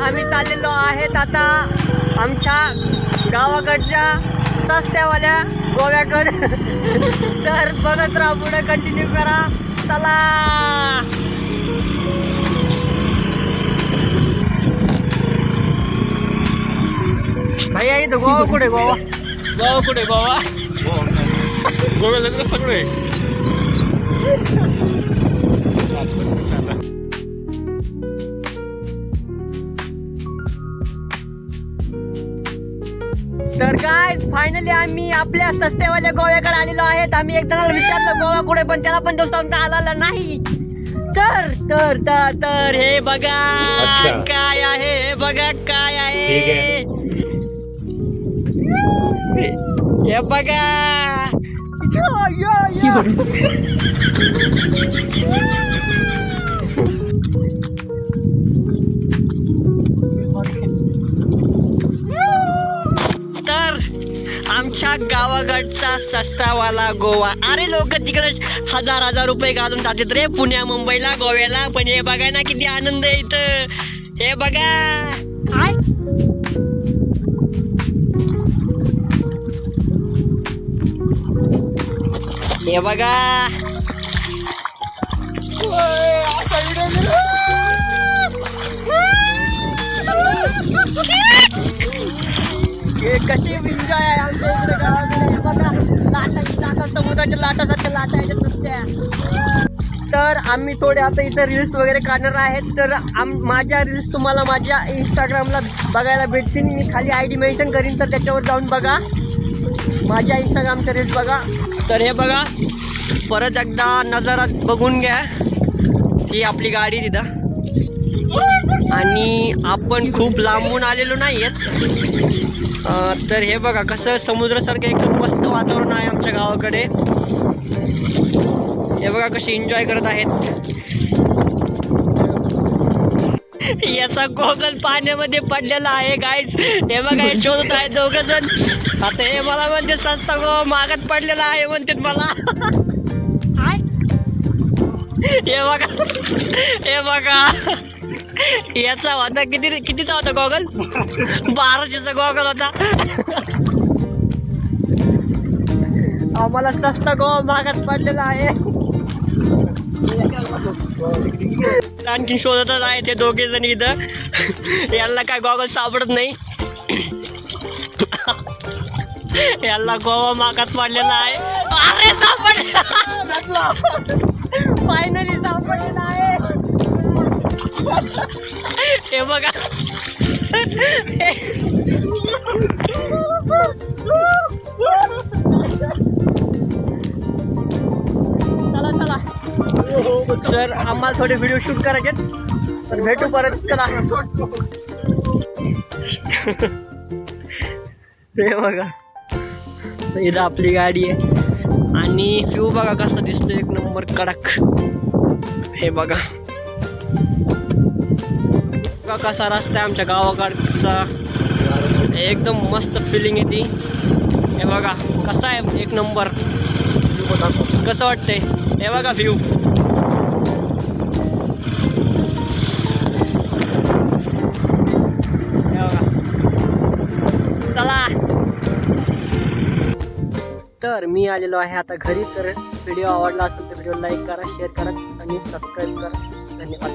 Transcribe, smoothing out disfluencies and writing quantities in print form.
आम्ही चाललेलो आहेत आता आमच्या गावाकडच्या सस्त्यावाल्या गोव्याकडे. तर बघत राहा, पुढे कंटिन्यू करा. चला भैया, इथं गोवा कुठे? गोवा कुठे? गोव्याला तर सगळे तर काय फायनली आम्ही आपल्या सस्त्यावाल्या गोव्याकडे आलेलो आहेत. आम्ही एक जणाला विचारलं गोवा कुठे, पण त्याला पण तो सांगता आला नाही. तर तर तर तर हे बघा काय आहे, हे बघा काय आहे, हे बघा. तर आमच्या गावाकडचा सस्तावाला गोवा. अरे लोक तिकडे हजार रुपये घालून जातात रे पुण्या मुंबईला गोव्याला, पण हे बघा ना किती आनंद आहे इथं. हे बघा हे बघा कशी एन्जॉय आहे आमच्या इकडे गावाकडे. बघा लाटा समुद्राच्या लाटासारख्या लाटा आहेत नुसत्या. तर आम्ही थोडे आता इथं रील्स वगैरे काढणार आहेत. तर माझ्या रील्स तुम्हाला माझ्या इंस्टाग्रामला बघायला भेटतील. मी खाली ID मेन्शन करीन, तर त्याच्यावर जाऊन बघा, माझ्या इंस्टाग्रामच्या रील्स बघा. तर हे बघा, परत एकदा नजारा बघून घ्या. ही आपली गाडी तिथं, आणि आपण खूप लांबून आलेलो नाही आहेत. तर हे बघा कसं समुद्रासारखं एकदम मस्त वातावरण आहे आमच्या गावाकडे. हे बघा कशी एन्जॉय करत आहेत. याचा गोगल पाण्यामध्ये पडलेला आहे गाईज. हे बघा हे शोधत आहे दोघं जण. आता हे मला म्हणते सस्ता गोवा मागात पडलेला आहे म्हणतात मला. हे बघा याचा होता कितीचा होता गॉगल? 1200चा गॉगल होता. आम्हाला सस्ता गोवा मागात पडलेला आहे. आणखी शोधतच आहे ते दोघे जण इथं. यांना काय गॉगल सापडत नाही. याला गोवा मागात पडलेला आहे. अरे सापडला, फायनली सापडलेला आहे. हे बघा चला सर, आम्हाला थोडे व्हिडिओ शूट करायचे, तर भेटू परत. चला हे बघा इथं आपली गाडी आहे, आणि व्ह्यू बघा कसा दिसतो, एक नंबर कडक. हे बघा कसा रस्ता आहे आमच्या गावाकडचा, एकदम मस्त फिलिंग येते. हे बघा कसा आहे, एक नंबर. कसं वाटतंय हे बघा व्ह्यू. हे बघा चला. तर मी आलेलो आहे आता घरी. तर व्हिडिओ आवडला असेल तर व्हिडिओ लाईक करा, शेअर करा आणि सबस्क्राईब करा. धन्यवाद.